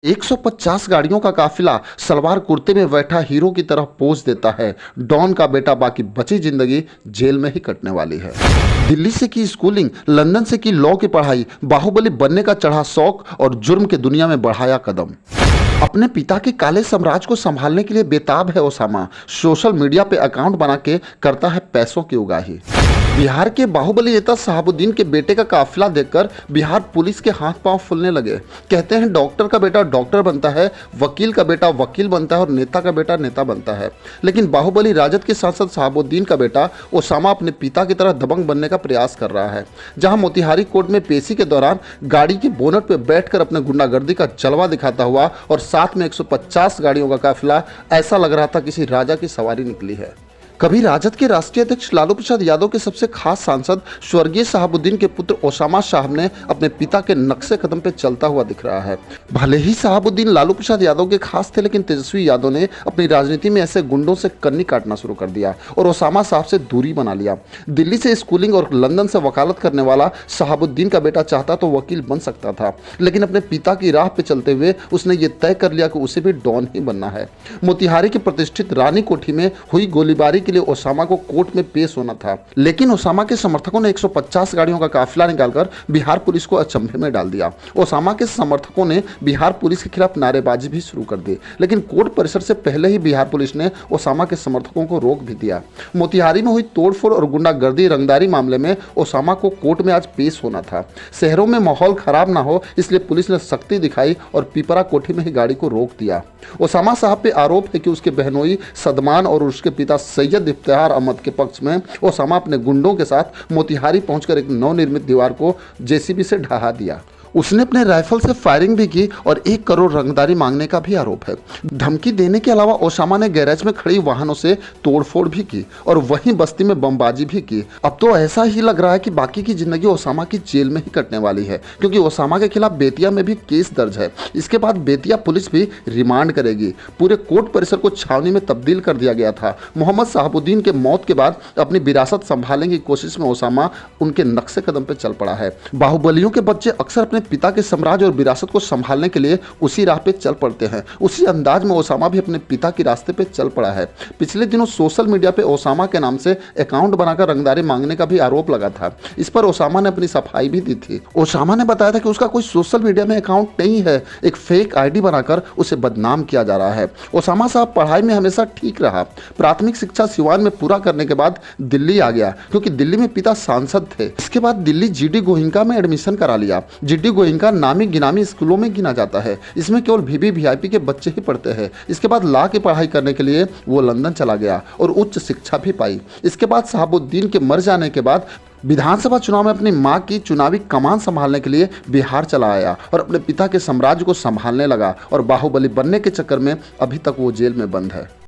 150 गाड़ियों का काफिला सलवार कुर्ते में बैठा हीरो की तरह पोज देता है। डॉन का बेटा बाकी बची जिंदगी जेल में ही कटने वाली है। दिल्ली से की स्कूलिंग, लंदन से की लॉ की पढ़ाई, बाहुबली बनने का चढ़ा शौक और जुर्म की दुनिया में बढ़ाया कदम। अपने पिता के काले साम्राज्य को संभालने के लिए बेताब है ओसामा। सोशल मीडिया पे अकाउंट बना के करता है पैसों की उगाही। बिहार के बाहुबली नेता शहाबुद्दीन के बेटे का काफिला देखकर बिहार पुलिस के हाथ पांव फूलने लगे। कहते हैं डॉक्टर का बेटा डॉक्टर बनता है, वकील का बेटा वकील बनता है और नेता का बेटा नेता बनता है। लेकिन बाहुबली राजद के सांसद शहाबुद्दीन का बेटा ओसामा अपने पिता की तरह दबंग बनने का प्रयास कर रहा है। जहां मोतिहारी कोर्ट में पेशी के दौरान गाड़ी के बोनट पर बैठकर अपने गुंडागर्दी का जलवा दिखाता हुआ और साथ में 150 गाड़ियों का काफिला, ऐसा लग रहा था किसी राजा की सवारी निकली है। कभी राजद के राष्ट्रीय अध्यक्ष लालू प्रसाद यादव के सबसे खास सांसद स्वर्गीय शहाबुद्दीन के पुत्र ओसामा साहब ने अपने पिता के नक्शे कदम पे चलता हुआ दिख रहा है। भले ही शहाबुद्दीन लालू प्रसाद यादव के खास थे, लेकिन तेजस्वी यादव ने अपनी राजनीति में ऐसे गुंडों से कन्नी काटना शुरू कर दिया और ओसामा साहब से दूरी बना लिया। दिल्ली से स्कूलिंग और लंदन से वकालत करने वाला शहाबुद्दीन का बेटा चाहता तो वकील बन सकता था, लेकिन अपने पिता की राह पे चलते हुए उसने ये तय कर लिया कि उसे भी डॉन ही बनना है। मोतिहारी की प्रतिष्ठित रानी कोठी में हुई गोलीबारी के लिए ओसामा को कोर्ट में पेश होना था, लेकिन ओसामा के समर्थकों ने 150 गाड़ियों का काफिला निकालकर बिहार पुलिस को अचंभे में डाल दिया। ओसामा के समर्थकों ने बिहार पुलिस के खिलाफ नारेबाजी भी शुरू कर दी, लेकिन कोर्ट परिसर से पहले ही बिहार पुलिस ने ओसामा के समर्थकों को रोक भी दिया। मोतिहारी में हुई तोड़फोड़ और गुंडागर्दी रंगदारी मामले में ओसामा को कोर्ट में आज पेश होना था। शहरों में माहौल खराब ना हो, इसलिए पुलिस ने सख्ती दिखाई और पिपरा कोठी में ही गाड़ी को रोक दिया। ओसामा साहब पे आरोप है कि उसके बहनोई सदमान और उसके पिता सैयद इफ्तिखार अहमद के पक्ष में ओसामा अपने गुंडों के साथ मोतिहारी पहुंचकर एक नवनिर्मित दीवार को जेसीबी से ढहा दिया। उसने अपने राइफल से फायरिंग भी की और 1 करोड़ रंगदारी मांगने का भी आरोप है। धमकी देने के अलावा ओसामा ने गैरेज में खड़ी वाहनों से तोड़फोड़ भी की और वहीं बस्ती में बमबाजी भी की। अब तो ऐसा ही लग रहा है कि बाकी की जिंदगी ओसामा की जेल में ही कटने वाली है, क्योंकि ओसामा के खिलाफ बेतिया में भी केस दर्ज है। इसके बाद बेतिया पुलिस भी रिमांड करेगी। पूरे कोर्ट परिसर को छावनी में तब्दील कर दिया गया था। मोहम्मद शहाबुद्दीन के मौत के बाद अपनी विरासत संभालने की कोशिश में ओसामा उनके नक्शे कदम पर चल पड़ा है। बाहुबलियों के बच्चे अक्सर अपने पिता के साम्राज्य और विरासत को संभालने के लिए उसी राह पे चल पड़ते हैं। उसी अंदाज में ओसामा भी अपने पिता के रास्ते पे चल पड़ा है। पिछले दिनों सोशल मीडिया पे ओसामा के नाम से अकाउंट बनाकर रंगदारी मांगने का भी आरोप लगा था। इस पर ओसामा ने अपनी सफाई भी दी थी। ओसामा ने बताया था कि उसका कोई सोशल मीडिया में अकाउंट नहीं है, एक फेक आईडी बनाकर उसे बदनाम किया जा रहा है। ओसामा साहब पढ़ाई में हमेशा ठीक रहा। प्राथमिक शिक्षा सिवान में पूरा करने के बाद दिल्ली आ गया, क्योंकि दिल्ली में पिता सांसद थे। इसके बाद दिल्ली जीडी गोहिंका में एडमिशन करा लिया। जीडी गोहिंका नामी गिनामी स्कूलों में गिना जाता है। इसमें केवल वीवीवीआईपी के बच्चे ही पढ़ते हैं। इसके बाद लॉ की पढ़ाई करने के लिए वो लंदन चला गया और उच्च शिक्षा भी पाई। इसके बाद शहाबुद्दीन के मर जाने के बाद विधानसभा चुनाव में अपनी मां की चुनावी कमान संभालने के लिए बिहार चला आया और अपने पिता के साम्राज्य को संभालने लगा और बाहुबली बनने के चक्कर में अभी तक वो जेल में बंद है।